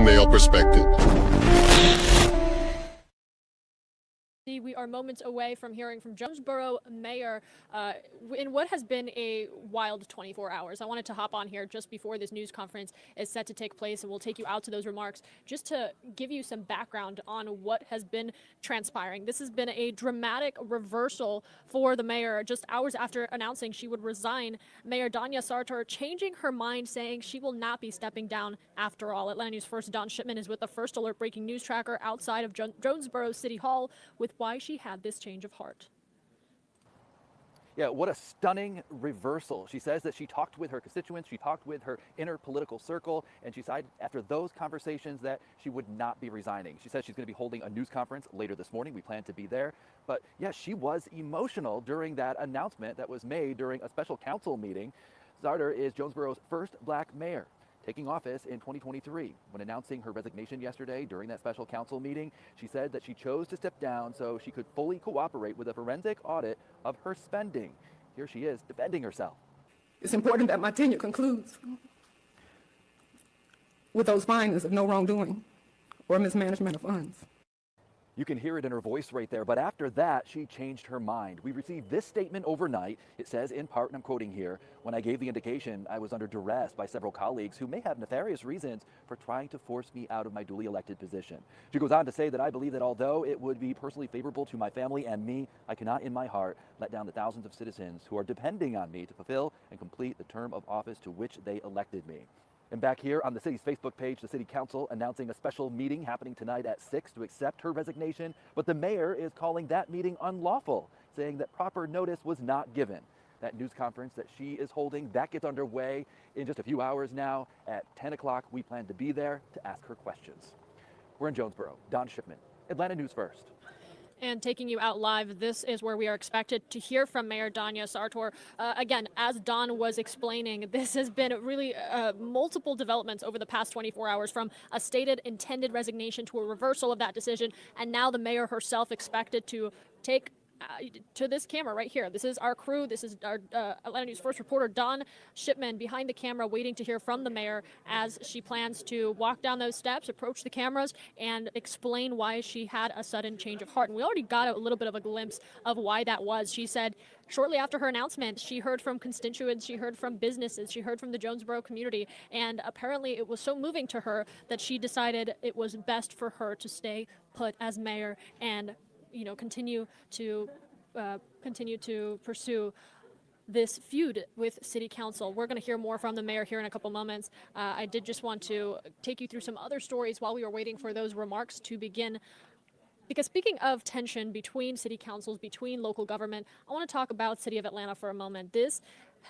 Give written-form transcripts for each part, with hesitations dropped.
male perspective. We are moments away from hearing from Jonesboro Mayor in what has been a wild 24 hours. I wanted to hop on here just before this news conference is set to take place, and we'll take you out to those remarks just to give you some background on what has been transpiring. This has been a dramatic reversal for the mayor just hours after announcing she would resign. Mayor Sartor changing her mind, saying she will not be stepping down after all. Atlanta News First Don Shipman is with the First Alert breaking news tracker outside of Jonesboro City Hall with why she had this change of heart. Yeah, what a stunning reversal. She says that she talked with her constituents, she talked with her inner political circle, and she decided after those conversations that she would not be resigning. She says she's going to be holding a news conference later this morning. We plan to be there. But yeah, she was emotional during that announcement that was made during a special council meeting. Sartor is Jonesboro's first black mayor, taking office in 2023. When announcing her resignation yesterday during that special council meeting, she said that she chose to step down so she could fully cooperate with a forensic audit of her spending. Here she is defending herself. It's important that my tenure concludes with those findings of no wrongdoing or mismanagement of funds. You can hear it in her voice right there, but after that, she changed her mind. We received this statement overnight. It says in part, and I'm quoting here, "When I gave the indication, I was under duress by several colleagues who may have nefarious reasons for trying to force me out of my duly elected position." She goes on to say that I believe that although it would be personally favorable to my family and me, I cannot in my heart let down the thousands of citizens who are depending on me to fulfill and complete the term of office to which they elected me. And back here on the city's Facebook page, the city council announcing a special meeting happening tonight at 6 to accept her resignation. But the mayor is calling that meeting unlawful, saying that proper notice was not given. That news conference that she is holding, that gets underway in just a few hours now. At 10 o'clock, we plan to be there to ask her questions. We're in Jonesboro. Don Shipman, Atlanta News First. And taking you out live, this is where we are expected to hear from Mayor Sartor. Again, as Don was explaining, this has been really multiple developments over the past 24 hours, from a stated intended resignation to a reversal of that decision, and now the mayor herself expected to take to this camera right here. This is our crew. This is our Atlanta News First reporter, Don Shipman, behind the camera, waiting to hear from the mayor as she plans to walk down those steps, approach the cameras, and explain why she had a sudden change of heart. And we already got a little bit of a glimpse of why that was. She said shortly after her announcement, she heard from constituents, she heard from businesses, she heard from the Jonesboro community, and apparently it was so moving to her that she decided it was best for her to stay put as mayor and continue to pursue this feud with City Council. We're going to hear more from the mayor here in a couple moments. I did just want to take you through some other stories while we were waiting for those remarks to begin. Because speaking of tension between city councils, between local government, I want to talk about City of Atlanta for a moment. This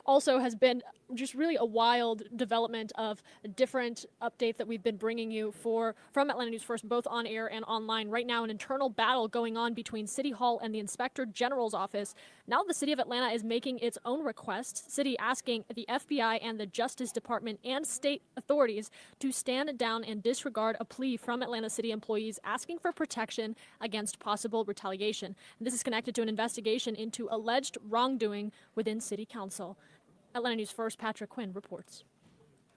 also has been just really a wild development of different updates that we've been bringing you from Atlanta News First, both on air and online. Right now, an internal battle going on between City Hall and the Inspector General's office. Now the City of Atlanta is making its own request, city asking the FBI and the Justice Department and state authorities to stand down and disregard a plea from Atlanta City employees asking for protection against possible retaliation. And this is connected to an investigation into alleged wrongdoing within City Council. Atlanta News First, Patrick Quinn reports.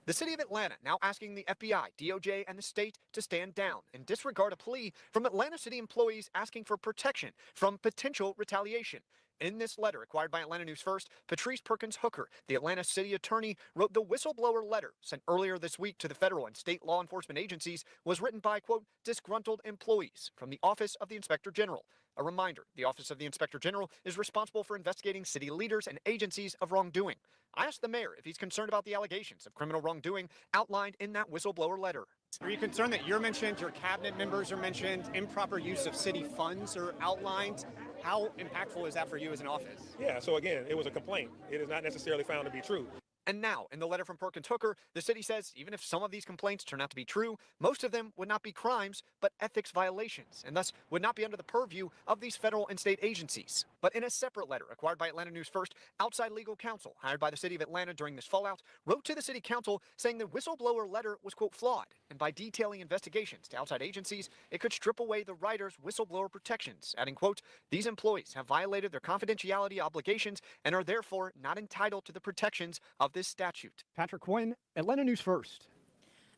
The City of Atlanta now asking the FBI, DOJ, and the state to stand down and disregard a plea from Atlanta City employees asking for protection from potential retaliation. In this letter acquired by Atlanta News First, Patrice Perkins Hooker, the Atlanta city attorney, wrote the whistleblower letter sent earlier this week to the federal and state law enforcement agencies was written by, quote, disgruntled employees from the Office of the Inspector General. A reminder, the Office of the Inspector General is responsible for investigating city leaders and agencies of wrongdoing. I asked the mayor if he's concerned about the allegations of criminal wrongdoing outlined in that whistleblower letter. Are you concerned that you're mentioned, your cabinet members are mentioned, improper use of city funds are outlined? How impactful is that for you as an office? Yeah, so again, it was a complaint. It is not necessarily found to be true. And now, in the letter from Perkins Hooker, the city says even if some of these complaints turn out to be true, most of them would not be crimes, but ethics violations, and thus would not be under the purview of these federal and state agencies. But in a separate letter acquired by Atlanta News First, outside legal counsel hired by the city of Atlanta during this fallout wrote to the city council saying the whistleblower letter was, quote, flawed, and by detailing investigations to outside agencies, it could strip away the writer's whistleblower protections, adding, quote, these employees have violated their confidentiality obligations and are therefore not entitled to the protections of this statute. Patrick Quinn, Atlanta News First.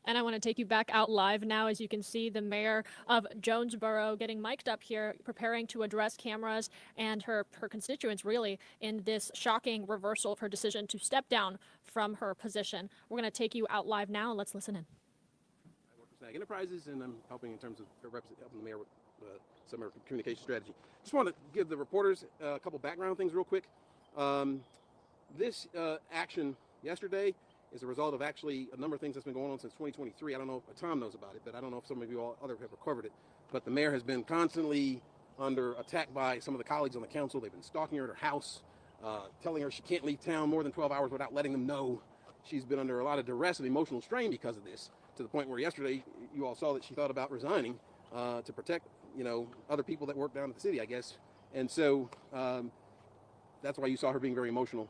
And I want to take you back out live now. As you can see, the mayor of Jonesboro getting mic'd up here, preparing to address cameras and her constituents, really, in this shocking reversal of her decision to step down from her position. We're going to take you out live now. Let's listen in. I work for Snag Enterprises, and I'm helping in terms of helping the mayor with some of her communication strategy. Just want to give the reporters a couple background things real quick. This action yesterday is a result of actually a number of things that's been going on since 2023. I don't know if Tom knows about it, but I don't know if some of you all other have covered it. But the mayor has been constantly under attack by some of the colleagues on the council. They've been stalking her at her house, telling her she can't leave town more than 12 hours without letting them know. She's been under a lot of duress and emotional strain because of this, to the point where yesterday you all saw that she thought about resigning to protect, other people that work down at the city, I guess. And so that's why you saw her being very emotional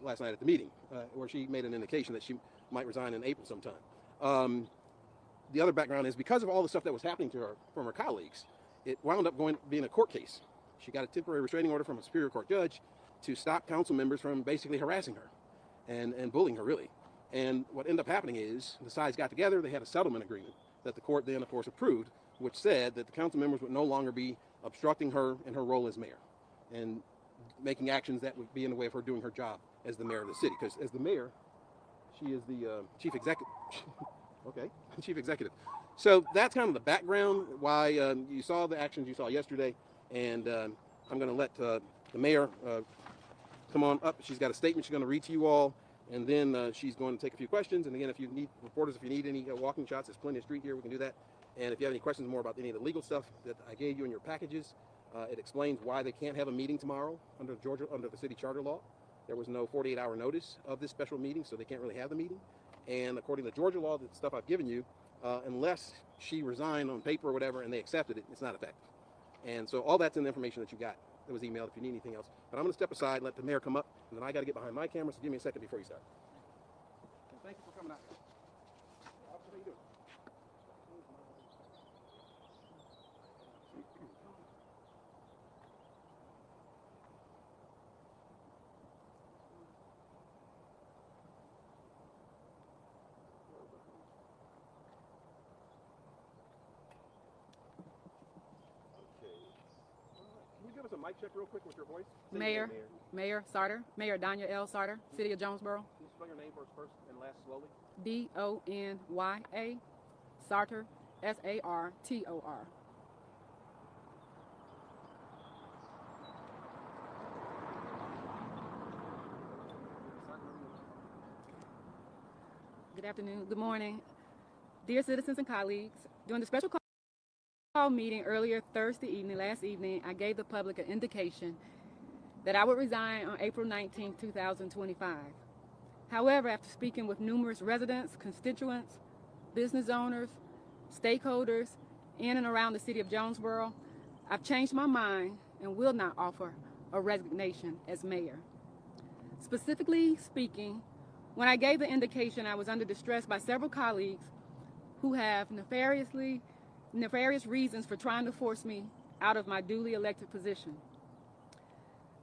last night at the meeting, where she made an indication that she might resign in April sometime. The other background is because of all the stuff that was happening to her from her colleagues, it wound up being a court case. She got a temporary restraining order from a Superior Court judge to stop council members from basically harassing her and bullying her, really. And what ended up happening is the sides got together, they had a settlement agreement that the court then, of course, approved, which said that the council members would no longer be obstructing her in her role as mayor and making actions that would be in the way of her doing her job as the mayor of the city. Because as the mayor, she is the chief executive. Okay, chief executive. So that's kind of the background why you saw the actions you saw yesterday. And I'm going to let the mayor come on up. She's got a statement she's going to read to you all. And then she's going to take a few questions. And again, if you need reporters, if you need any walking shots, there's plenty of street here. We can do that. And if you have any questions more about any of the legal stuff that I gave you in your packages, it explains why they can't have a meeting tomorrow under the city charter law. There was no 48-hour notice of this special meeting, so they can't really have the meeting. And according to Georgia law, the stuff I've given you, unless she resigned on paper or whatever and they accepted it, it's not effective. And so all that's in the information that you got that was emailed if you need anything else. But I'm going to step aside, let the mayor come up, and then I got to get behind my camera, so give me a second before you start. And thank you for coming out. Officer, how you doing? Can you give us a mic check real quick with your voice? Say your name, Mayor Sartor, Mayor Danya L. Sartor, City of Jonesboro. Can you spell your name first and last slowly? D-O-N-Y-A, Sartor, S-A-R-T-O-R. Good afternoon, good morning. Dear citizens and colleagues, during the special call meeting earlier last evening, I gave the public an indication that I would resign on April 19, 2025. However, after speaking with numerous residents, constituents, business owners, stakeholders in and around the city of Jonesboro, I've changed my mind and will not offer a resignation as mayor. Specifically speaking, when I gave the indication, I was under distress by several colleagues who have nefarious reasons for trying to force me out of my duly elected position.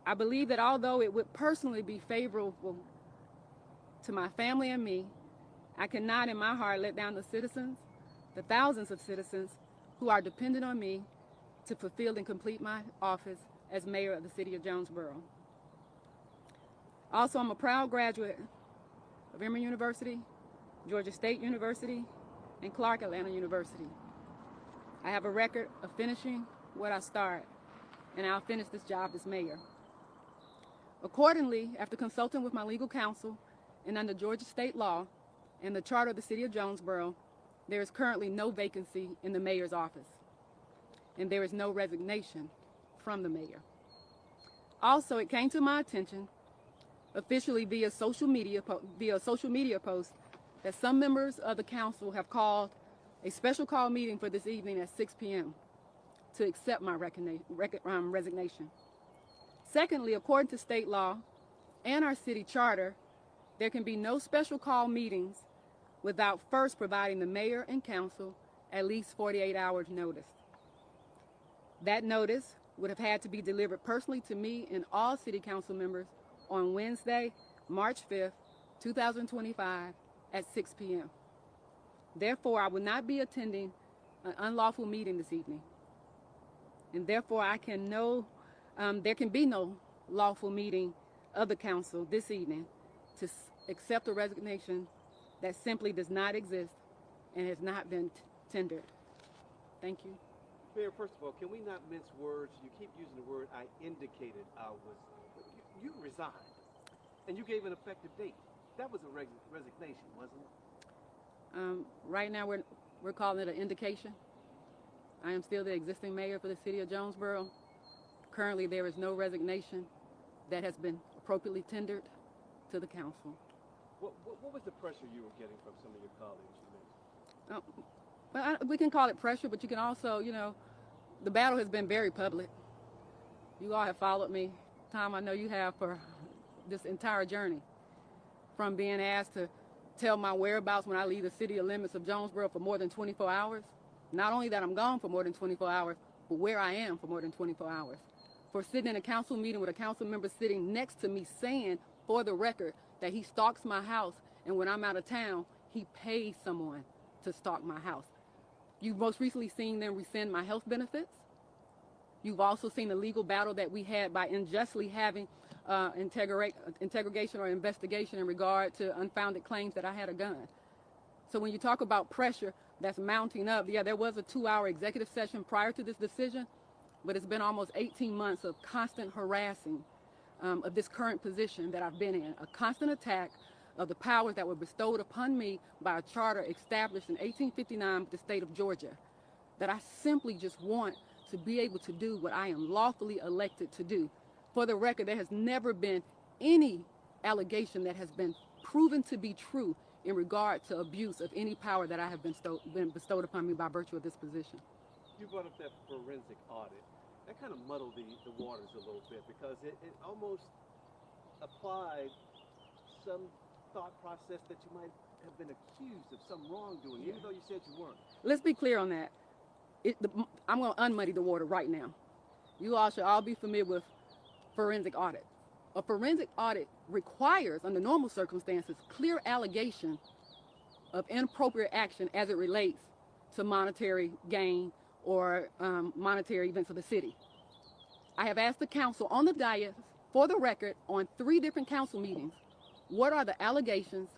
I believe that although it would personally be favorable to my family and me, I cannot in my heart let down the citizens, the thousands of citizens who are dependent on me to fulfill and complete my office as mayor of the city of Jonesboro. Also, I'm a proud graduate of Emory University, Georgia State University, and Clark Atlanta University. I have a record of finishing what I start, and I'll finish this job as mayor. Accordingly, after consulting with my legal counsel and under Georgia state law and the charter of the city of Jonesboro, there is currently no vacancy in the mayor's office, and there is no resignation from the mayor. Also, it came to my attention officially via social media post that some members of the council have called a special call meeting for this evening at 6 p.m. to accept my resignation. Secondly, according to state law and our city charter, there can be no special call meetings without first providing the mayor and council at least 48 hours notice. That notice would have had to be delivered personally to me and all city council members on Wednesday, March 5th, 2025 at 6 p.m. Therefore, I will not be attending an unlawful meeting this evening. And therefore, there can be no lawful meeting of the council this evening to accept a resignation that simply does not exist and has not been tendered. Thank you. Mayor, first of all, can we not mince words? You keep using the word I indicated I was. You resigned, and you gave an effective date. That was a resignation, wasn't it? Right now, we're calling it an indication. I am still the existing mayor for the city of Jonesboro. Currently, there is no resignation that has been appropriately tendered to the council. What was the pressure you were getting from some of your colleagues you mentioned? Well, we can call it pressure, but you can also, the battle has been very public. You all have followed me, Tom, I know you have, for this entire journey. From being asked to tell my whereabouts when I leave the city limits of Jonesboro for more than 24 hours. Not only that I'm gone for more than 24 hours, but where I am for more than 24 hours. For sitting in a council meeting with a council member sitting next to me saying, for the record, that he stalks my house, and when I'm out of town, he pays someone to stalk my house. You've most recently seen them rescind my health benefits. You've also seen the legal battle that we had by unjustly having interrogation or investigation in regard to unfounded claims that I had a gun. So when you talk about pressure that's mounting up, yeah, there was a 2-hour executive session prior to this decision, but it's been almost 18 months of constant harassing of this current position that I've been in, a constant attack of the powers that were bestowed upon me by a charter established in 1859 with the state of Georgia, that I simply just want to be able to do what I am lawfully elected to do. For the record, there has never been any allegation that has been proven to be true in regard to abuse of any power that I have been bestowed upon me by virtue of this position. You brought up that forensic audit. That kind of muddled the waters a little bit because it almost applied some thought process that you might have been accused of some wrongdoing, even though you said you weren't. Let's be clear on that. I'm going to unmuddy the water right now. You all should all be familiar with forensic audit. A forensic audit requires, under normal circumstances, clear allegation of inappropriate action as it relates to monetary gain or monetary events of the city. I have asked the council on the dais, for the record, on 3 different council meetings, what are the allegations?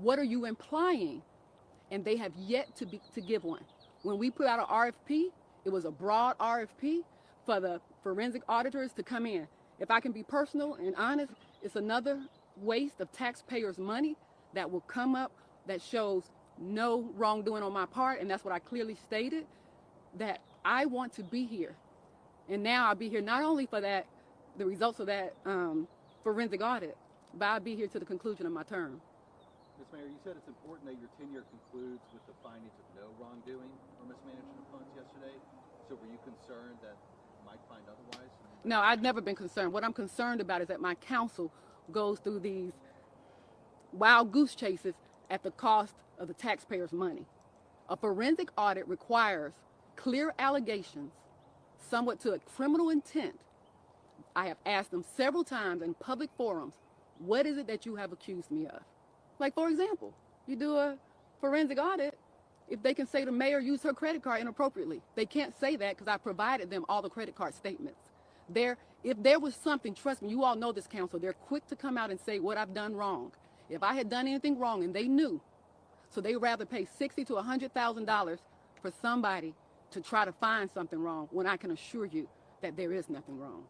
What are you implying? And they have yet to give one. When we put out an RFP, it was a broad RFP for the forensic auditors to come in. If I can be personal and honest, it's another waste of taxpayers' money that will come up that shows no wrongdoing on my part, and that's what I clearly stated, that I want to be here. And now I'll be here not only for that, the results of that forensic audit, but I'll be here to the conclusion of my term. Ms. Mayor, you said it's important that your tenure concludes with the findings of no wrongdoing or mismanagement of funds yesterday. So were you concerned that you might find otherwise? No, I've never been concerned. What I'm concerned about is that my council goes through these wild goose chases at the cost of the taxpayers' money. A forensic audit requires clear allegations, somewhat to a criminal intent. I have asked them several times in public forums, what is it that you have accused me of? Like, for example, you do a forensic audit, if they can say the mayor used her credit card inappropriately. They can't say that because I provided them all the credit card statements. If there was something, trust me, you all know this council, they're quick to come out and say what I've done wrong. If I had done anything wrong and they knew, so they'd rather pay $60,000 to $100,000 for somebody to try to find something wrong when I can assure you that there is nothing wrong.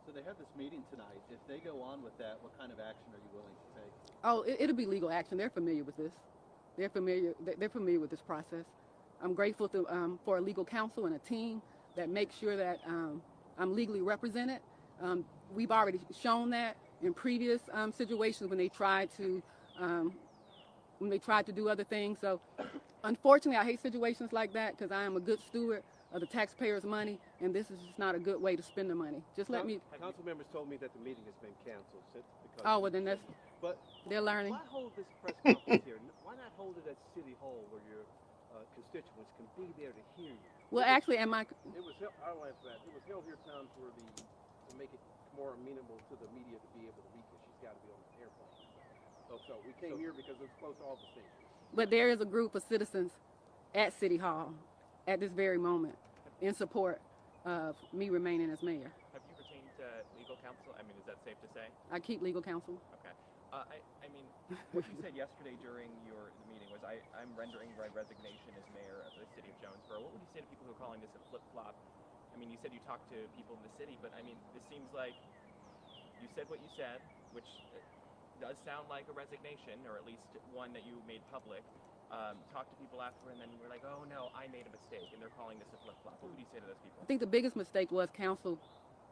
So they have this meeting tonight. If they go on with that, what kind of action are you willing to take? Oh, it'll be legal action. They're familiar with this. They're familiar with this process. I'm grateful for a legal counsel and a team that makes sure that I'm legally represented. We've already shown that in previous situations when they tried to do other things. So unfortunately, I hate situations like that because I am a good steward of the taxpayers' money, and this is just not a good way to spend the money. Just let me. Council members told me that the meeting has been canceled. Because Oh, well then that's. But they're learning. why hold this press conference here? Why not hold it at City Hall where your constituents can be there to hear you? Well, actually, It was held, I don't answer that. It was held here, Tom, to make it more amenable to the media to be able to reach her. She's got to be on the airplane. So we came here because it's close to all the stations. But there is a group of citizens at City Hall at this very moment in support of me remaining as mayor. Have you retained legal counsel? I mean, is that safe to say? I keep legal counsel. Okay. I mean, what you said yesterday during the meeting was, I'm rendering my resignation as mayor of the city of Jonesboro. What would you say to people who are calling this a flip-flop? I mean, you said you talked to people in the city, but I mean, this seems like you said what you said, which does sound like a resignation, or at least one that you made public. Talked to people after, and then you were like, oh no, I made a mistake, and they're calling this a flip-flop. What would you say to those people? I think the biggest mistake was council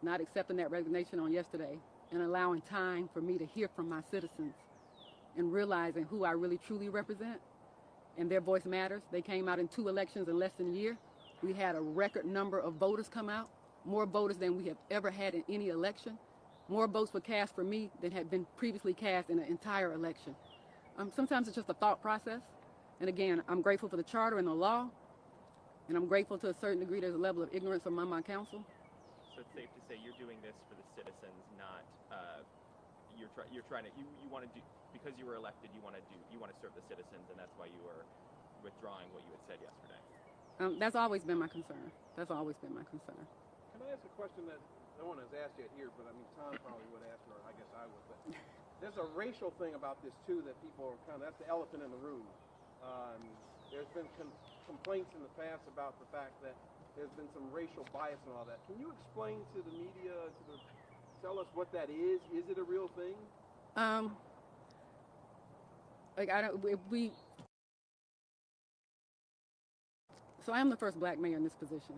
not accepting that resignation on yesterday and allowing time for me to hear from my citizens and realizing who I really truly represent, and their voice matters. They came out in 2 elections in less than a year. We had a record number of voters come out, more voters than we have ever had in any election. More votes were cast for me than had been previously cast in an entire election. Sometimes it's just a thought process. And again, I'm grateful for the charter and the law, and I'm grateful to a certain degree there's a level of ignorance among my council. So it's safe to say you're doing this for the citizens, not you're trying to you want to do, because you were elected, you want to serve the citizens, and that's why you are withdrawing what you had said yesterday. That's always been my concern. That's always been my concern. Can I ask a question that no one has asked yet here, but I mean, Tom probably would ask, or I guess I would, but there's a racial thing about this too that people are that's the elephant in the room. There's been complaints in the past about the fact that there's been some racial bias and all that. Can you explain to the media, tell us what that is? Is it a real thing? So I am the first black mayor in this position.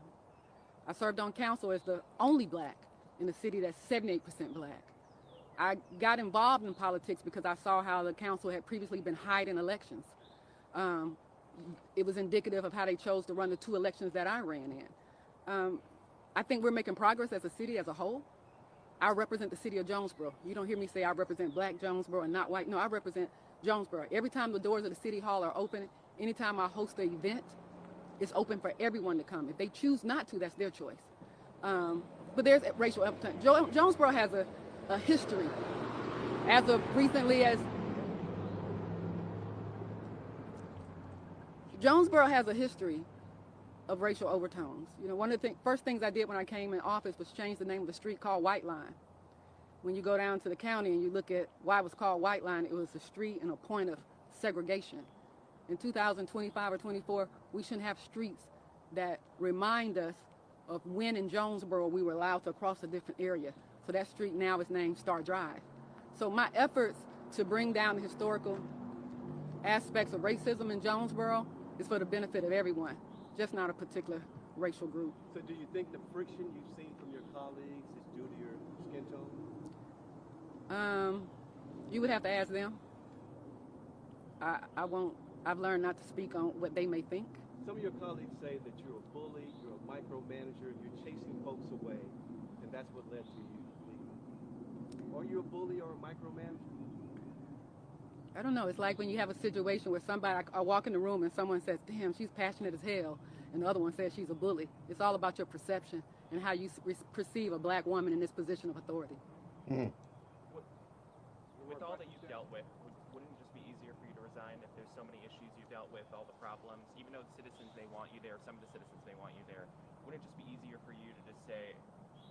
I served on council as the only black in a city that's 78% black. I got involved in politics because I saw how the council had previously been hiding elections. It was indicative of how they chose to run the 2 elections that I ran in. I think we're making progress as a city as a whole. I represent the city of Jonesboro. You don't hear me say I represent black Jonesboro and not white. No, I represent Jonesboro. Every time the doors of the city hall are open, anytime I host an event, it's open for everyone to come. If they choose not to, that's their choice. But there's racial appetite. Jonesboro has a history. As of recently as Jonesboro has a history of racial overtones. You know, one of the first things I did when I came in office was change the name of the street called White Line. When you go down to the county and you look at why it was called White Line, it was a street and a point of segregation. In 2025 or 24, we shouldn't have streets that remind us of when in Jonesboro we were allowed to cross a different area. So that street now is named Star Drive. So my efforts to bring down the historical aspects of racism in Jonesboro is for the benefit of everyone, just not a particular racial group. So do you think the friction you've seen from your colleagues is due to your skin tone? You would have to ask them. I won't. I've learned not to speak on what they may think. Some of your colleagues say that you're a bully, you're a micromanager, you're chasing folks away, and that's what led to you leaving. Are you a bully or a micromanager? I don't know. It's like when you have a situation where somebody, I walk in the room and someone says, damn, she's passionate as hell, and the other one says she's a bully. It's all about your perception and how you perceive a black woman in this position of authority. With all that you've dealt with, wouldn't it just be easier for you to resign if there's so many issues you've dealt with, all the problems, even though the citizens may want you there, some of the citizens may want you there, wouldn't it just be easier for you to just say,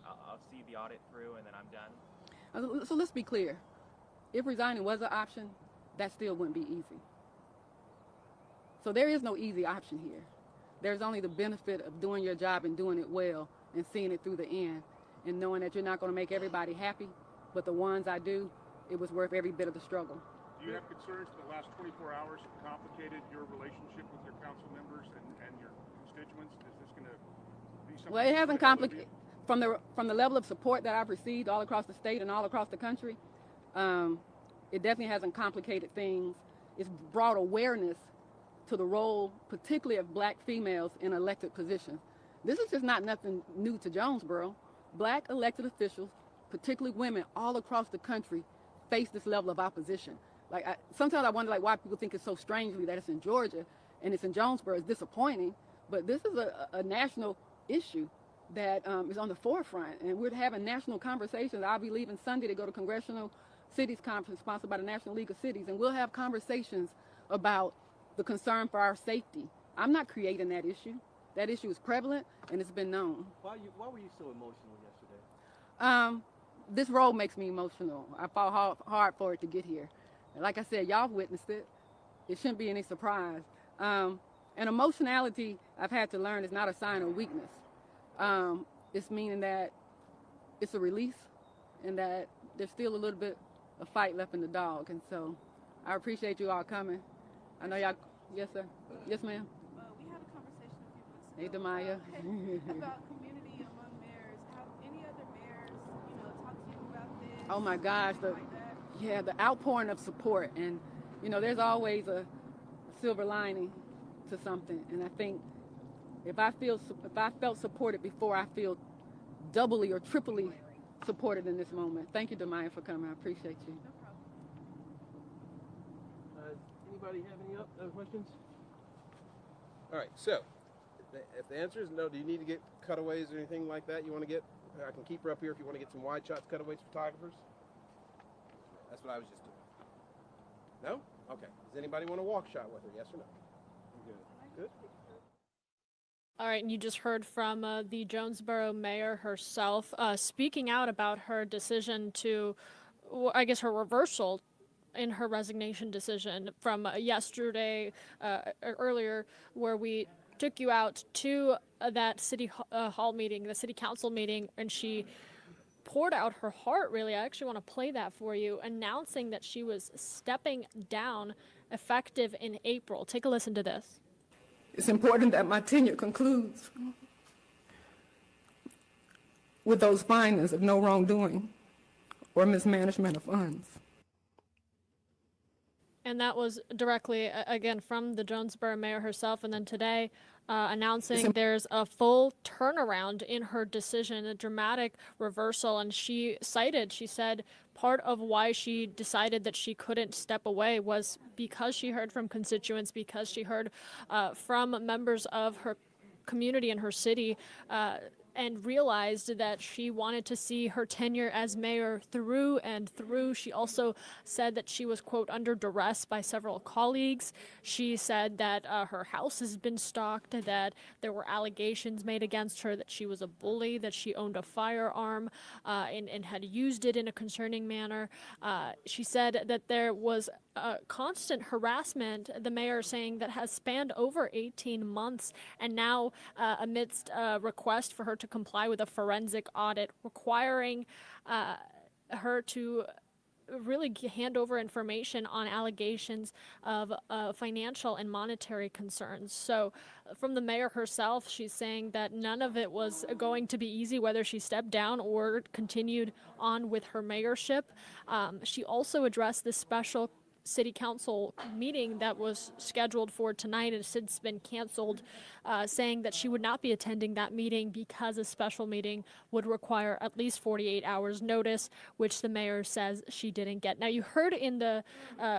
I'll see the audit through and then I'm done? So let's be clear. If resigning was an option, that still wouldn't be easy. So there is no easy option here. There's only the benefit of doing your job and doing it well and seeing it through the end and knowing that you're not going to make everybody happy, but the ones I do, it was worth every bit of the struggle. Do you have concerns that the last 24 hours have complicated your relationship with your council members and your constituents? Is this going to be something? Well, it hasn't complicated. From the level of support that I've received all across the state and all across the country, it definitely hasn't complicated things. It's brought awareness to the role, particularly of black females in elected positions. This is just not nothing new to Jonesboro. Black elected officials, particularly women all across the country, face this level of opposition. Sometimes I wonder why people think it's so strangely that it's in Georgia and it's in Jonesboro. It's disappointing, but this is a national issue that is on the forefront, and we're having national conversations. I'll be leaving Sunday to go to Congressional Cities Conference sponsored by the National League of Cities, and we'll have conversations about the concern for our safety. I'm not creating that issue. That issue is prevalent and it's been known. Why were you so emotional yesterday? This road makes me emotional. I fought hard for it to get here. And like I said, y'all witnessed it. It shouldn't be any surprise. And emotionality, I've had to learn, is not a sign of weakness. It's meaning that it's a release and that there's still a little bit of fight left in the dog. And so I appreciate you all coming. I know y'all, yes sir, yes ma'am. We had a conversation a few weeks Hey ago Demaya. about community among mayors. Have any other mayors, talked to you about this? Oh my gosh, the outpouring of support, and there's always a silver lining to something. And I think if I felt supported before, I feel doubly or triply supported in this moment. Thank you, Demaya, for coming. I appreciate you. No problem. Anybody have any other questions? All right, so if the answer is no, do you need to get cutaways or anything like that you want to get? I can keep her up here if you want to get some wide shots, cutaways, photographers. That's what I was just doing. No? Okay. Does anybody want a walk shot with her? Yes or no? Good. Good? All right, and you just heard from the Jonesboro Mayor herself speaking out about her decision to, I guess, her reversal in her resignation decision from yesterday, earlier, where we took you out to that city hall meeting, the city council meeting, and she poured out her heart, really. I actually want to play that for you, announcing that she was stepping down effective in April. Take a listen to this. It's important that my tenure concludes with those findings of no wrongdoing or mismanagement of funds. And that was directly, again, from the Jonesboro Mayor herself. And then today, announcing there's a full turnaround in her decision, a dramatic reversal. And she said part of why she decided that she couldn't step away was because she heard from constituents, because she heard from members of her community and her city, and realized that she wanted to see her tenure as mayor through and through. She also said that she was, quote, under duress by several colleagues. She said that her house has been stalked, that there were allegations made against her, that she was a bully, that she owned a firearm and had used it in a concerning manner. She said that there was constant harassment, the mayor saying, that has spanned over 18 months, and now amidst a request for her to comply with a forensic audit requiring her to really hand over information on allegations of financial and monetary concerns. So from the mayor herself, she's saying that none of it was going to be easy, whether she stepped down or continued on with her mayorship. She also addressed this special city council meeting that was scheduled for tonight and has since been canceled, saying that she would not be attending that meeting because a special meeting would require at least 48 hours notice, which the mayor says she didn't get. Now, you heard in the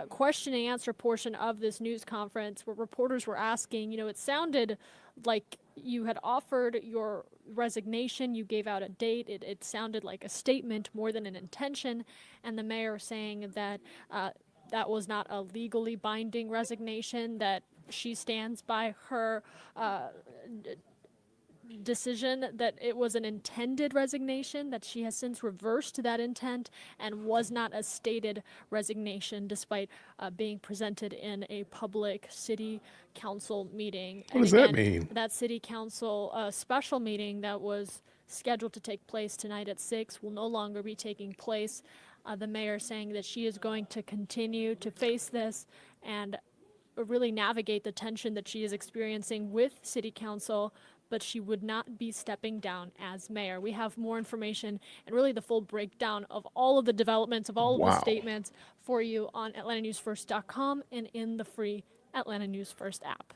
question and answer portion of this news conference where reporters were asking, it sounded like you had offered your resignation, you gave out a date, it sounded like a statement more than an intention, and the mayor saying that that was not a legally binding resignation, that she stands by her decision, that it was an intended resignation, that she has since reversed that intent and was not a stated resignation despite being presented in a public city council meeting. What does that mean? That city council special meeting that was scheduled to take place tonight at 6 will no longer be taking place. The mayor saying that she is going to continue to face this and really navigate the tension that she is experiencing with city council, but she would not be stepping down as mayor. We have more information and really the full breakdown of all of the developments, of all of the statements for you on AtlantaNewsFirst.com and in the free Atlanta News First app.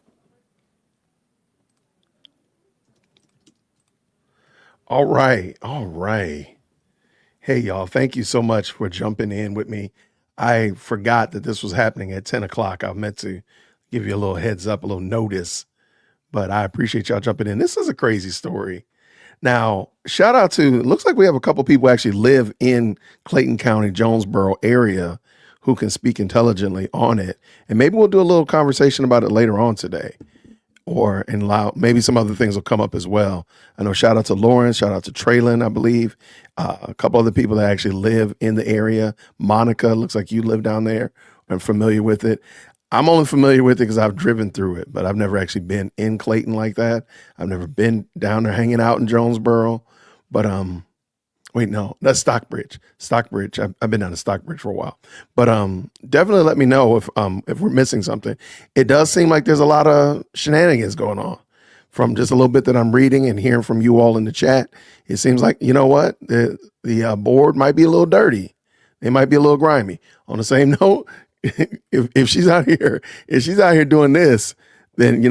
All right. Hey, y'all, thank you so much for jumping in with me. I forgot that this was happening at 10 o'clock. I meant to give you a little heads up, a little notice, but I appreciate y'all jumping in. This is a crazy story. Now, shout out to, it looks like we have a couple people actually live in Clayton County, Jonesboro area who can speak intelligently on it. And maybe we'll do a little conversation about it later on today, or and allow maybe some other things will come up as well. I know, shout out to Lauren, shout out to Traylon, I believe, a couple other people that actually live in the area. Monica, looks like you live down there. I'm familiar with it. I'm only familiar with it because I've driven through it, but I've never actually been in Clayton like that. I've never been down there hanging out in Jonesboro. But wait, no, that's Stockbridge. Stockbridge. I've been down to Stockbridge for a while. But definitely let me know if we're missing something. It does seem like there's a lot of shenanigans going on. From just a little bit that I'm reading and hearing from you all in the chat, it seems like, you know what, the board might be a little dirty. They might be a little grimy. On the same note, if she's out here doing this, then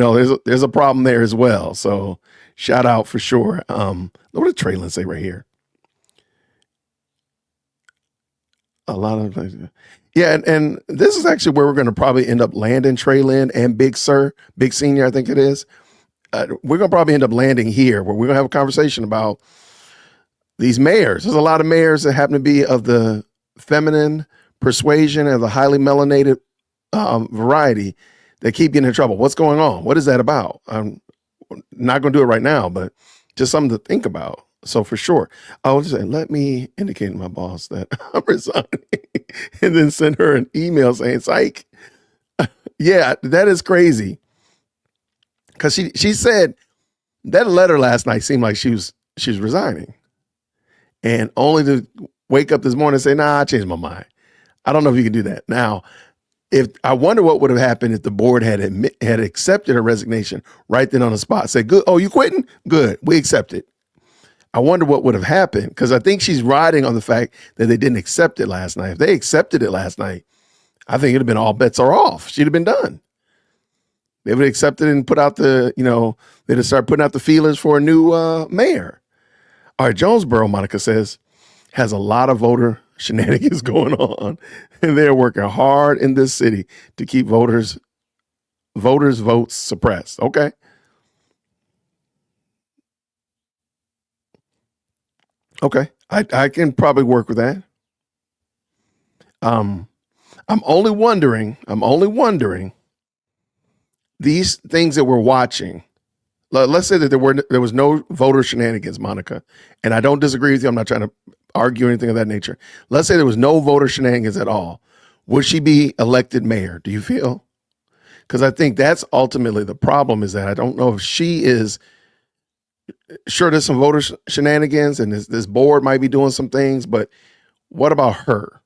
there's a problem there as well. So shout out for sure. What did Traylon say right here? A lot of things. Yeah, and this is actually where we're going to probably end up landing, Traylon and Big Senior, I think it is. We're going to probably end up landing here where we're going to have a conversation about these mayors. There's a lot of mayors that happen to be of the feminine persuasion and the highly melanated variety that keep getting in trouble. What's going on? What is that about? I'm not going to do it right now, but just something to think about. So for sure, I was just saying, let me indicate to my boss that I'm resigning and then send her an email saying, psych. Yeah, that is crazy. Because she said that letter last night seemed like she was resigning, and only to wake up this morning and say, nah, I changed my mind. I don't know if you can do that. Now, if I wonder what would have happened if the board had accepted her resignation right then on the spot. Say, good. Oh, you quitting? Good. We accept it. I wonder what would have happened, because I think she's riding on the fact that they didn't accept it last night. If they accepted it last night, I think it'd have been all bets are off. She'd have been done. They would have accepted and put out they'd have started putting out the feelers for a new mayor. All right, Jonesboro, Monica says, has a lot of voter shenanigans going on, and they're working hard in this city to keep voters' votes suppressed. Okay. Okay. I can probably work with that. I'm only wondering these things that we're watching. Let's say that there was no voter shenanigans, Monica, and I don't disagree with you. I'm not trying to argue anything of that nature. Let's say there was no voter shenanigans at all. Would she be elected mayor? Do you feel? Because I think that's ultimately the problem, is that I don't know if she is sure there's some voter shenanigans and this board might be doing some things, but what about her?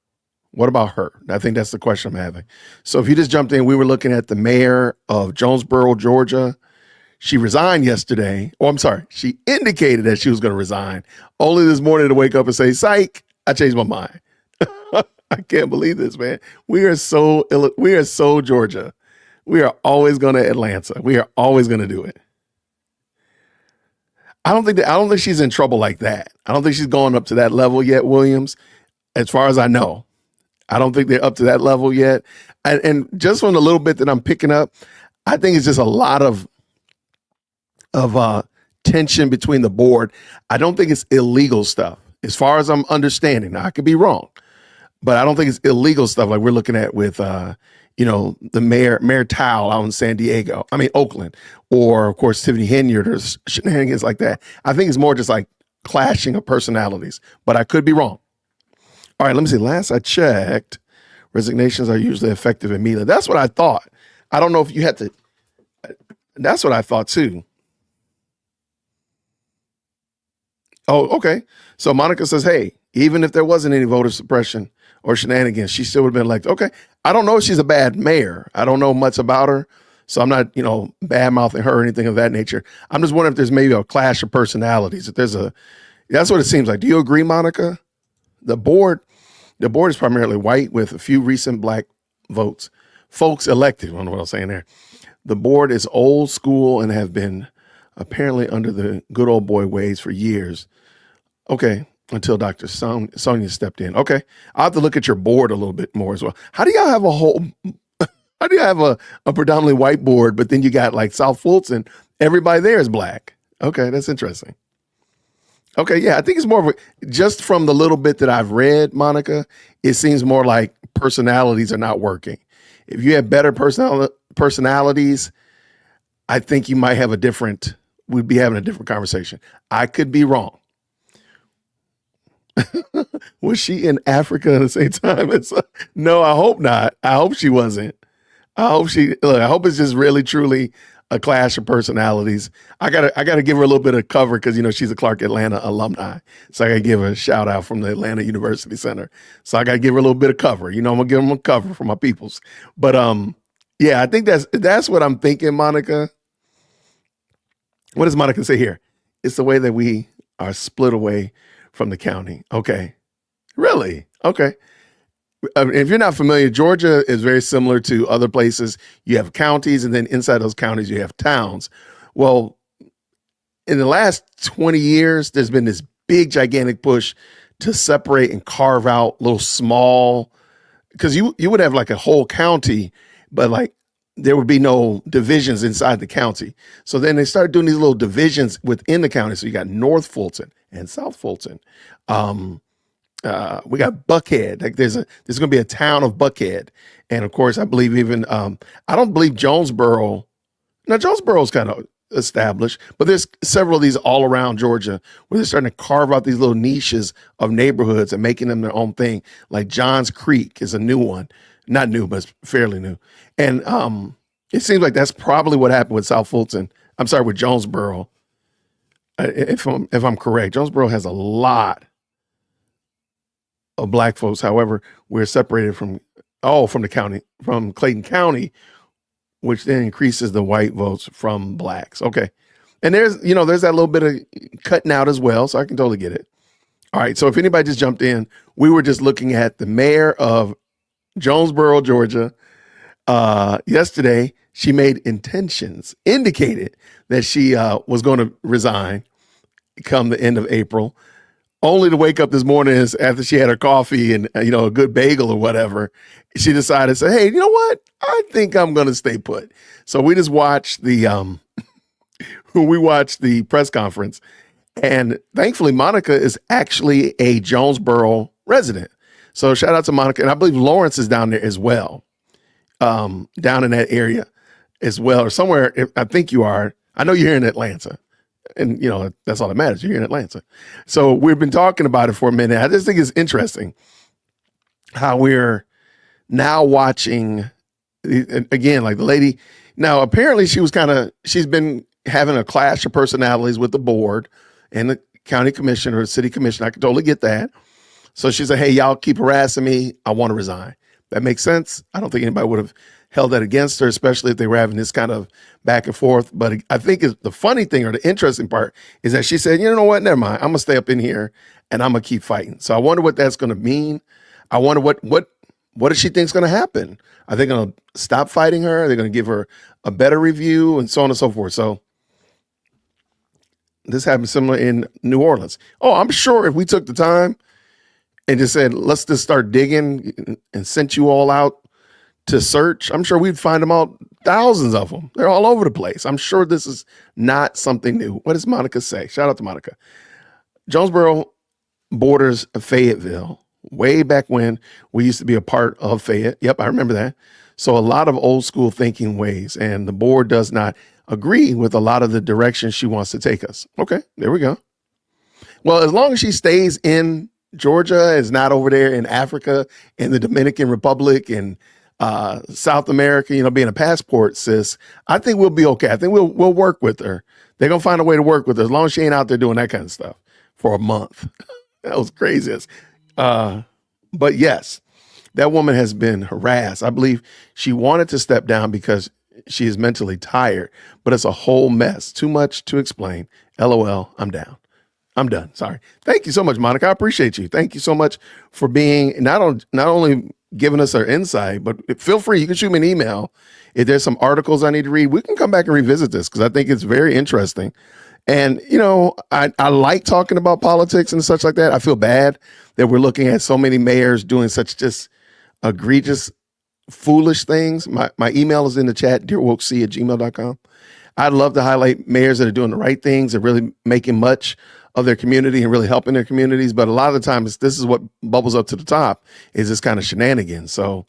What about her? I think that's the question I'm having. So if you just jumped in, we were looking at the mayor of Jonesboro, Georgia. She resigned yesterday. Oh, I'm sorry. She indicated that she was going to resign, only this morning to wake up and say, psych, I changed my mind. I can't believe this, man. We are so Georgia. We are always going to Atlanta. We are always going to do it. I don't think she's in trouble like that. I don't think she's gone up to that level yet, Williams. As far as I know, I don't think they're up to that level yet. And just from the little bit that I'm picking up, I think it's just a lot of tension between the board. I don't think it's illegal stuff, as far as I'm understanding. Now, I could be wrong, but I don't think it's illegal stuff like we're looking at with the Mayor Towle out in Oakland, or of course Tiffany Henyard, or shenanigans like that. I think it's more just like clashing of personalities, but I could be wrong. All right, let me see. Last I checked, resignations are usually effective immediately. That's what I thought. I don't know if you had to. That's what I thought too. Oh, okay. So Monica says, hey, even if there wasn't any voter suppression or shenanigans, she still would have been elected. Okay. I don't know if she's a bad mayor. I don't know much about her. So I'm not, bad mouthing her or anything of that nature. I'm just wondering if there's maybe a clash of personalities. That's what it seems like. Do you agree, Monica? The board is primarily white with a few recent black folks elected. I don't know what I was saying there. The board is old school and have been apparently under the good old boy ways for years. Okay. Until Dr. Sonia stepped in. Okay. I'll have to look at your board a little bit more as well. How do y'all have a predominantly white board, but then you got like South Fulton, everybody there is black? Okay. That's interesting. Okay, yeah, I think it's more of a, just from the little bit that I've read, Monica, it seems more like personalities are not working. If you have better personalities, I think you might have we'd be having a different conversation. I could be wrong. Was she in Africa at the same time? No, I hope not. I hope she wasn't. I hope it's just really truly a clash of personalities. I gotta give her a little bit of cover because she's a Clark Atlanta alumni. So I gotta give her a shout out from the Atlanta University Center. So I gotta give her a little bit of cover. I'm gonna give them a cover for my peoples. But yeah, I think that's what I'm thinking, Monica. What does Monica say here? It's the way that we are split away from the county. Okay. Really? Okay. If you're not familiar, Georgia is very similar to other places. You have counties, and then inside those counties, you have towns. Well, in the last 20 years, there's been this big, gigantic push to separate and carve out little small, because you would have like a whole county, but like there would be no divisions inside the county. So then they started doing these little divisions within the county. So you got North Fulton and South Fulton. We got Buckhead. Like there's going to be a town of Buckhead, and of course, I believe even I don't believe Jonesboro. Now Jonesboro is kind of established, but there's several of these all around Georgia where they're starting to carve out these little niches of neighborhoods and making them their own thing. Like Johns Creek is a new one, not new, but it's fairly new. And it seems like that's probably what happened with South Fulton. I'm sorry, with Jonesboro. If I'm correct, Jonesboro has a lot of black folks. However, we're separated from the county, from Clayton County, which then increases the white votes from blacks. Okay. And there's that little bit of cutting out as well. So I can totally get it. All right. So if anybody just jumped in, we were just looking at the mayor of Jonesboro, Georgia. Yesterday, she indicated that she was going to resign come the end of April, only to wake up this morning after she had her coffee and a good bagel or whatever. She decided to say, hey, you know what? I think I'm going to stay put. So we just watched the press conference, and thankfully Monica is actually a Jonesboro resident. So shout out to Monica, and I believe Lawrence is down there as well, down in that area as well, or somewhere. I think you are. I know you're here in Atlanta. And, that's all that matters. You're here in Atlanta. So we've been talking about it for a minute. I just think it's interesting how we're now watching, again, like the lady. Now, apparently she's been having a clash of personalities with the board and the county commissioner or city commissioner. I can totally get that. So she said, hey, y'all keep harassing me. I want to resign. That makes sense. I don't think anybody would have held that against her, especially if they were having this kind of back and forth. But I think the funny thing or the interesting part is that she said, you know what, never mind. I'm going to stay up in here and I'm going to keep fighting. So I wonder what that's going to mean. I wonder what does she think is going to happen? Are they going to stop fighting her? Are they going to give her a better review and so on and so forth? So this happened similar in New Orleans. Oh, I'm sure if we took the time and just said, let's just start digging and sent you all out to search, I'm sure we'd find them all, thousands of them. They're all over the place. I'm sure this is not something new. What does Monica say? Shout out to Monica. Jonesboro borders Fayetteville. Way back when we used to be a part of Fayette. Yep, I remember that. So a lot of old school thinking ways, and the board does not agree with a lot of the directions she wants to take us. Okay, there we go. Well, as long as she stays in Georgia, is not over there in Africa, in the Dominican Republic, and South America, being a passport sis, I think we'll be okay. I think we'll work with her. They're going to find a way to work with her as long as she ain't out there doing that kind of stuff for a month. That was crazy. But yes, that woman has been harassed. I believe she wanted to step down because she is mentally tired, but it's a whole mess. Too much to explain. LOL, I'm down. I'm done. Sorry. Thank you so much, Monica. I appreciate you. Thank you so much for being not only giving us our insight, but feel free. You can shoot me an email. If there's some articles I need to read, we can come back and revisit this because I think it's very interesting. And, I like talking about politics and such like that. I feel bad that we're looking at so many mayors doing such just egregious, foolish things. My email is in the chat, dearwokec@gmail.com. I'd love to highlight mayors that are doing the right things and really making much of their community and really helping their communities. But a lot of the times, this is what bubbles up to the top is this kind of shenanigans. So,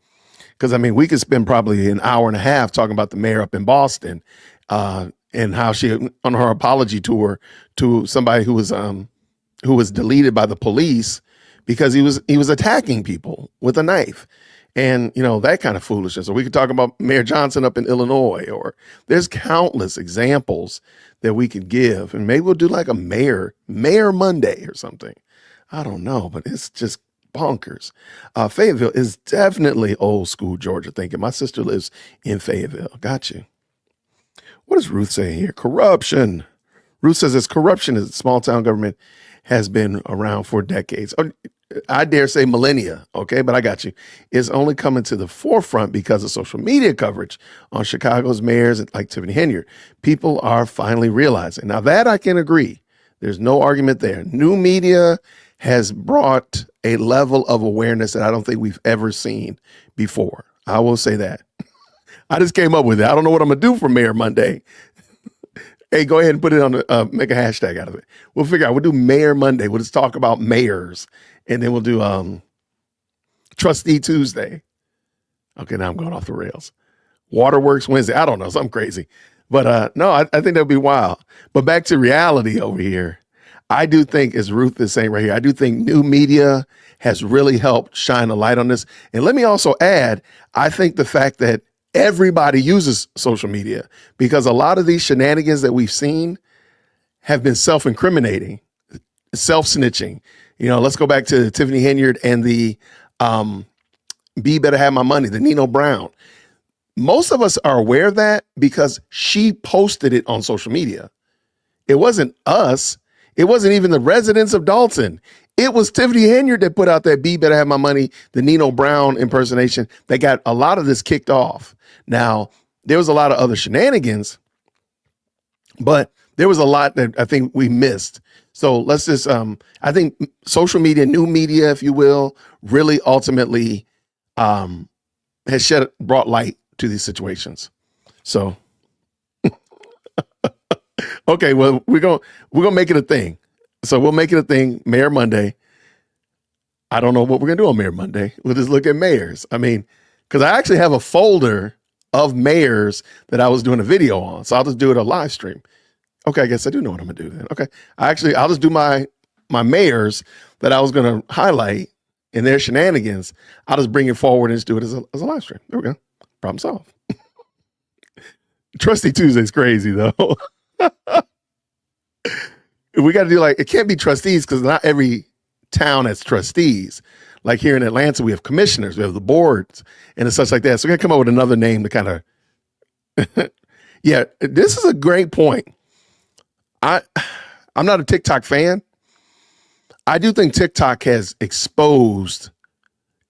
because I mean, we could spend probably an hour and a half talking about the mayor up in Boston and how she, on her apology tour to somebody who was deleted by the police because he was attacking people with a knife. And, you know, that kind of foolishness. Or we could talk about Mayor Johnson up in Illinois, or there's countless examples that we could give. And maybe we'll do like a Mayor Monday or something. I don't know, but it's just bonkers. Fayetteville is definitely old school Georgia thinking. My sister lives in Fayetteville. Got you. What does Ruth say here? Corruption. Ruth says this corruption is small town government has been around for decades. I dare say millennia, okay, but I got you. It's only coming to the forefront because of social media coverage on Chicago's mayors like Tiffany Henyard. People are finally realizing. Now that I can agree. There's no argument there. New media has brought a level of awareness that I don't think we've ever seen before. I will say that. I just came up with it. I don't know what I'm going to do for Mayor Monday. Hey, go ahead and put it on the, make a hashtag out of it. We'll figure out, we'll do Mayor Monday. We'll just talk about mayors. And then we'll do Trustee Tuesday. Okay, now I'm going off the rails. Waterworks Wednesday. I don't know, something crazy. But no, I think that'd be wild. But back to reality over here. I do think, as Ruth is saying right here, I do think new media has really helped shine a light on this. And let me also add, I think the fact that everybody uses social media, because a lot of these shenanigans that we've seen have been self-incriminating, self-snitching. You know, let's go back to Tiffany Henyard and the B Better Have My Money, the Nino Brown. Most of us are aware of that because she posted it on social media. It wasn't us. It wasn't even the residents of Dalton. It was Tiffany Henyard that put out that B Better Have My Money, the Nino Brown impersonation that got a lot of this kicked off. Now, there was a lot of other shenanigans, but there was a lot that I think we missed. So let's just, I think social media, new media, if you will, really ultimately has brought light to these situations. So, okay, well, we're gonna make it a thing. So we'll make it a thing, Mayor Monday. I don't know what we're gonna do on Mayor Monday. We'll just look at mayors. I mean, because I actually have a folder of mayors that I was doing a video on. So I'll just do it a live stream. Okay, I guess I do know what I'm gonna do then. Okay, I'll just do my mayors that I was gonna highlight in their shenanigans. I'll just bring it forward and just do it as a live stream. There we go. Problem solved. Trustee Tuesday's crazy though. We got to do like, it can't be trustees because not every town has trustees. Like here in Atlanta, we have commissioners, we have the boards and such like that. So we're gonna come up with another name to kind of. Yeah, this is a great point. I'm not a TikTok fan. I do think TikTok has exposed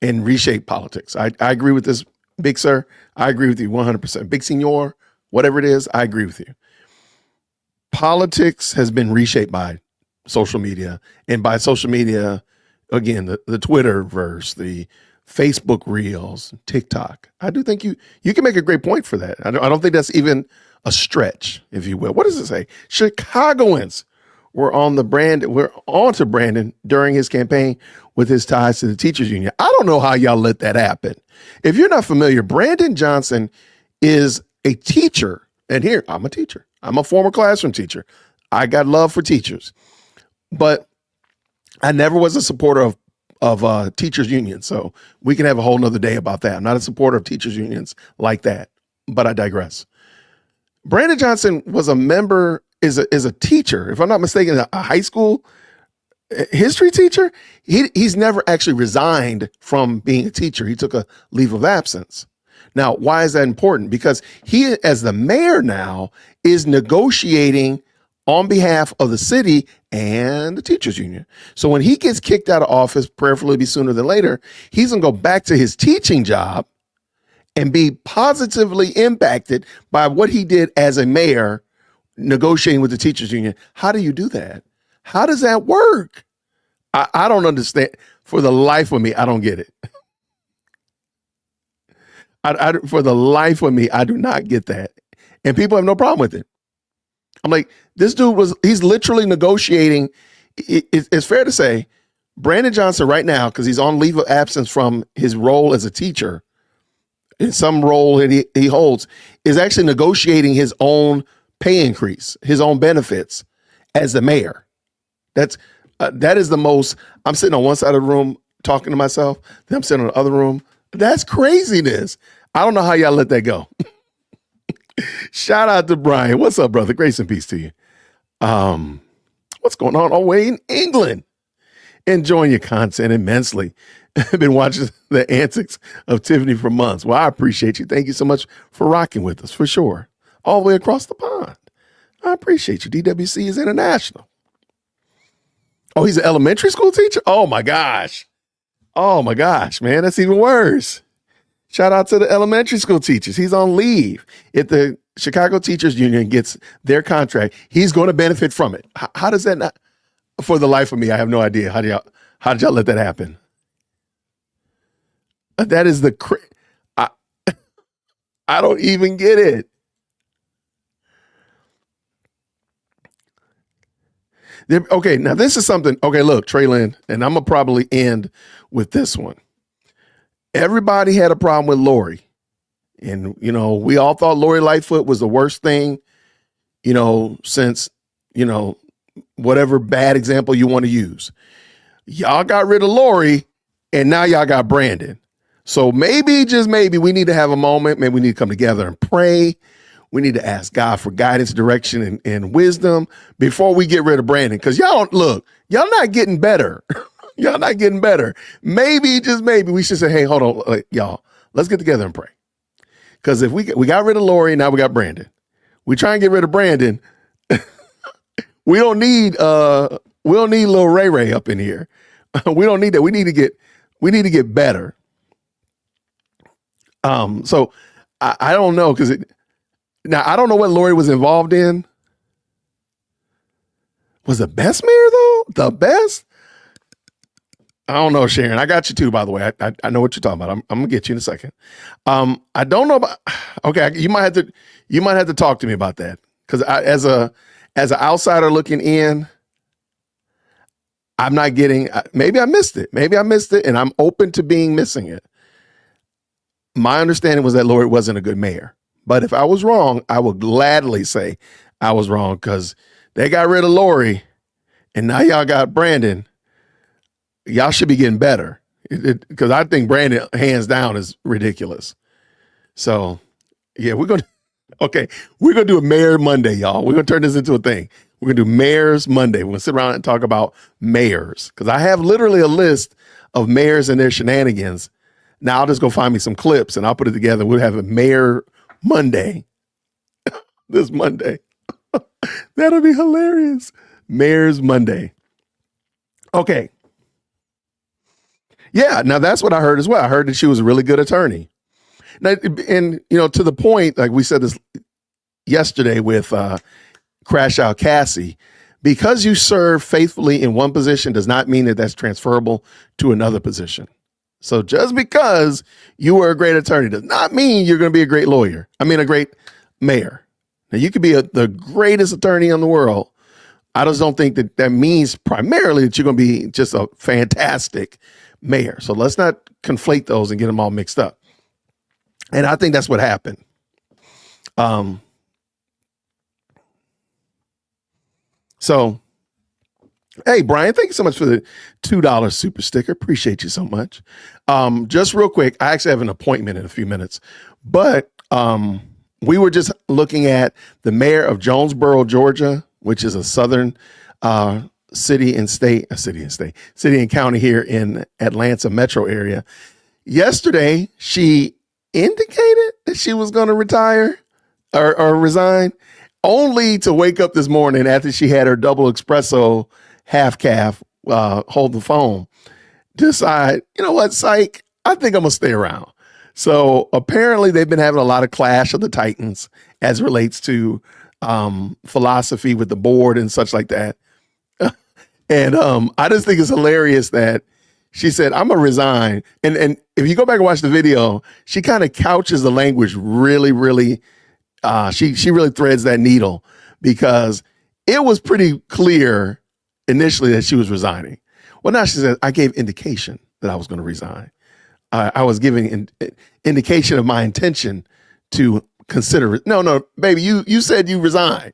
and reshaped politics. I agree with this, big sir. I agree with you 100%. Big senor, whatever it is, I agree with you. Politics has been reshaped by social media, and by social media, again, the Twitterverse, the Facebook Reels, TikTok. I do think you can make a great point for that. I don't think that's even a stretch, if you will. What does it say? Chicagoans were on to Brandon during his campaign with his ties to the teachers union. I don't know how y'all let that happen. If you're not familiar, Brandon Johnson is a teacher. And here, I'm a teacher. I'm a former classroom teacher. I got love for teachers. But I never was a supporter of teachers unions. So we can have a whole nother day about that. I'm not a supporter of teachers unions like that, but I digress. Brandon Johnson was a member, is a teacher, if I'm not mistaken, a high school history teacher. He's never actually resigned from being a teacher. He took a leave of absence. Now, why is that important? Because he, as the mayor now, is negotiating on behalf of the city and the teachers union. So when he gets kicked out of office, prayerfully be sooner than later, he's gonna go back to his teaching job and be positively impacted by what he did as a mayor negotiating with the teachers union. How do you do that? How does that work? I don't understand. For the life of me, I don't get it. For the life of me, I do not get that. And people have no problem with it. I'm like, this dude he's literally negotiating it's fair to say Brandon Johnson right now, because he's on leave of absence from his role as a teacher, in some role that he holds, is actually negotiating his own pay increase, his own benefits as the mayor. That is the most. I'm sitting on one side of the room talking to myself, then I'm sitting in the other room. That's craziness. I don't know how y'all let that go. Shout out to Brian. What's up, brother? Grace and peace to you. What's going on away in England? Enjoying your content immensely. I've been watching the antics of Tiffany for months. Well, I appreciate you. Thank you so much for rocking with us, for sure. All the way across the pond. I appreciate you. DWC is international. Oh, he's an elementary school teacher? Oh, my gosh. Oh, my gosh, man. That's even worse. Shout out to the elementary school teachers. He's on leave. If the Chicago Teachers Union gets their contract, he's going to benefit from it. How does that not? For the life of me, I have no idea. How did y'all let that happen? That is I don't even get it. Okay, now this is something. Okay, look, Traylon, and I'm going to probably end with this one. Everybody had a problem with Lori. And, we all thought Lori Lightfoot was the worst thing, since, whatever bad example you want to use. Y'all got rid of Lori, and now y'all got Brandon. So maybe, just maybe, we need to have a moment. Maybe we need to come together and pray. We need to ask God for guidance, direction, and wisdom before we get rid of Brandon. Because y'all not getting better. Y'all not getting better. Maybe, just maybe, we should say, hey, hold on, y'all, let's get together and pray. Because if we got rid of Lori, now we got Brandon. We try and get rid of Brandon. we don't need Lil Ray Ray up in here. We don't need that. We need to get better. So I don't know, because now I don't know what Lori was involved in. Was the best mayor though? The best? I don't know, Sharon. I got you too, by the way. I know what you're talking about. I'm gonna get you in a second. I don't know about. Okay, you might have to talk to me about that, because as an outsider looking in, I'm not getting. Maybe I missed it. And I'm open to missing it. My understanding was that Lori wasn't a good mayor, but if I was wrong, I would gladly say I was wrong, because they got rid of Lori, and now y'all got Brandon. Y'all should be getting better, because I think Brandon, hands down, is ridiculous. So, yeah, we're going to do a Mayor Monday, y'all. We're going to turn this into a thing. We're going to do Mayor's Monday. We're going to sit around and talk about mayors, because I have literally a list of mayors and their shenanigans. Now I'll just go find me some clips and I'll put it together. We'll have a Mayor Monday this Monday. That'll be hilarious. Mayor's Monday. Okay. Yeah, now that's what I heard as well. I heard that she was a really good attorney. Now, and to the point, like we said this yesterday with Crash Out Cassie, because you serve faithfully in one position does not mean that that's transferable to another position. So just because you were a great attorney does not mean you're going to be a great lawyer. I mean, a great mayor. Now, you could be the greatest attorney in the world. I just don't think that means primarily that you're going to be just a fantastic mayor. So let's not conflate those and get them all mixed up. And I think that's what happened. So, hey, Brian, thank you so much for the $2 super sticker. Appreciate you so much. Just real quick, I actually have an appointment in a few minutes, but we were just looking at the mayor of Jonesboro, Georgia, which is a southern city and county here in Atlanta metro area. Yesterday, she indicated that she was going to retire or resign, only to wake up this morning after she had her double espresso half calf hold the phone, decide, you know what, psych, I think I'm going to stay around. So apparently they've been having a lot of clash of the titans as it relates to philosophy with the board and such like that. And I just think it's hilarious that she said, I'm going to resign. And if you go back and watch the video, she kind of couches the language really, really, she really threads that needle, because it was pretty clear initially that she was resigning. Well, now she said, I gave indication that I was going to resign. I was giving indication of my intention to consider it. No, baby, you said you resigned.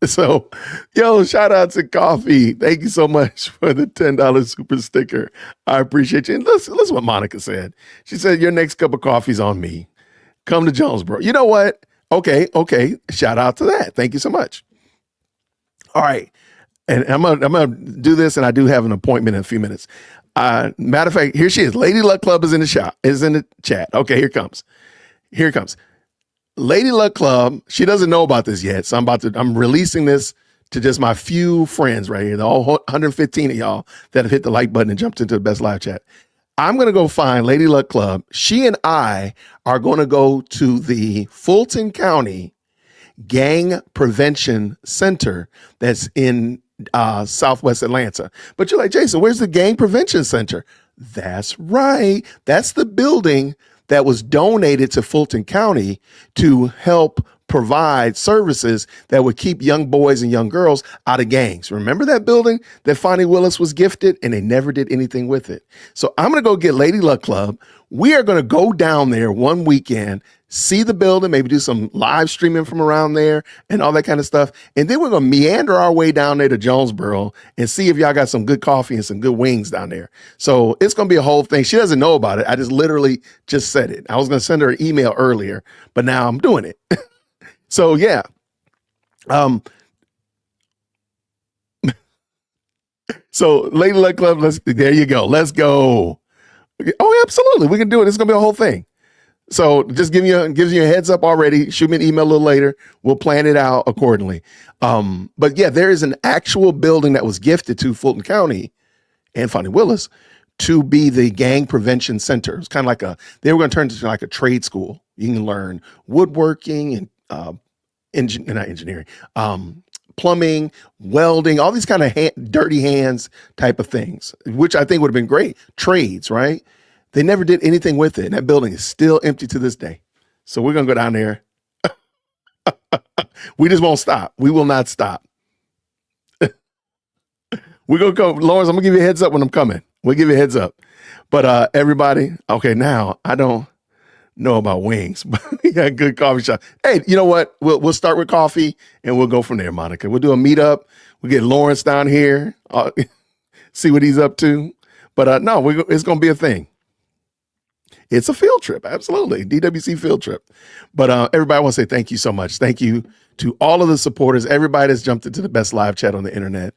So, yo, shout out to Coffee. Thank you so much for the $10 super sticker. I appreciate you. And listen what Monica said. She said, your next cup of coffee's on me. Come to Jonesboro. You know what? Okay. Shout out to that. Thank you so much. All right. And I'm gonna do this, and I do have an appointment in a few minutes. Matter of fact, here she is. Lady Luck Club is in the chat. Okay, here it comes. Lady Luck Club, she doesn't know about this yet, so I'm releasing this to just my few friends right here, the all 115 of y'all that have hit the like button and jumped into the best live chat. I'm going to go find Lady Luck Club. She and I are going to go to the Fulton County Gang Prevention Center that's in Southwest Atlanta. But you're like, Jason, where's the Gang Prevention Center? That's right. That's the building that was donated to Fulton County to help provide services that would keep young boys and young girls out of gangs. Remember that building that Fonnie Willis was gifted, and they never did anything with it? So I'm going to go get Lady Luck Club. We are going to go down there one weekend, see the building, maybe do some live streaming from around there and all that kind of stuff. And then we're going to meander our way down there to Jonesboro and see if y'all got some good coffee and some good wings down there. So it's going to be a whole thing. She doesn't know about it. I just literally just said it. I was going to send her an email earlier, but now I'm doing it. So yeah. So Lady Luck Club, there you go. Let's go. Oh, absolutely. We can do it. It's going to be a whole thing. So just gives you a heads up already. Shoot me an email a little later. We'll plan it out accordingly. But yeah, there is an actual building that was gifted to Fulton County and Fonnie Willis to be the gang prevention center. It's kind of like they were going to turn it into like a trade school. You can learn woodworking and not engineering, plumbing, welding, all these kind of dirty hands type of things, which I think would have been great. Trades, right? They never did anything with it. And that building is still empty to this day. So we're going to go down there. We just won't stop. We will not stop. We're going to go. Lawrence, I'm going to give you a heads up when I'm coming. We'll give you a heads up. But everybody, okay, now I don't know about wings, but we got a good coffee shop. Hey, you know what? We'll start with coffee and we'll go from there, Monica. We'll do a meetup. We'll get Lawrence down here, see what he's up to. But no, it's going to be a thing. It's a field trip. Absolutely. DWC field trip. But everybody, I want to say thank you so much. Thank you to all of the supporters, everybody that's jumped into the best live chat on the internet.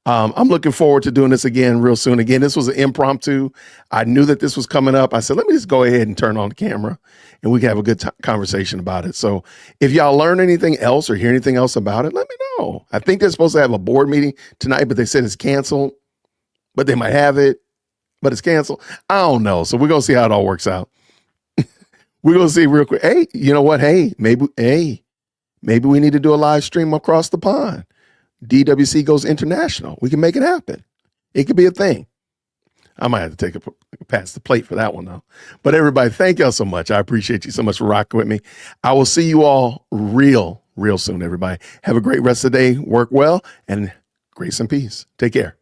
I'm looking forward to doing this again real soon. Again, this was an impromptu. I knew that this was coming up. I said, let me just go ahead and turn on the camera and we can have a good conversation about it. So if y'all learn anything else or hear anything else about it, let me know. I think they're supposed to have a board meeting tonight, but they said it's canceled, but they might have it, but it's canceled. I don't know. So we're going to see how it all works out. We're going to see real quick. Hey, you know what? Hey, maybe we need to do a live stream across the pond. DWC goes international. We can make it happen. It could be a thing. I might have to pass the plate for that one though. But everybody, thank y'all so much. I appreciate you so much for rocking with me. I will see you all real soon, everybody. Have a great rest of the day. Work well and grace and peace. Take care.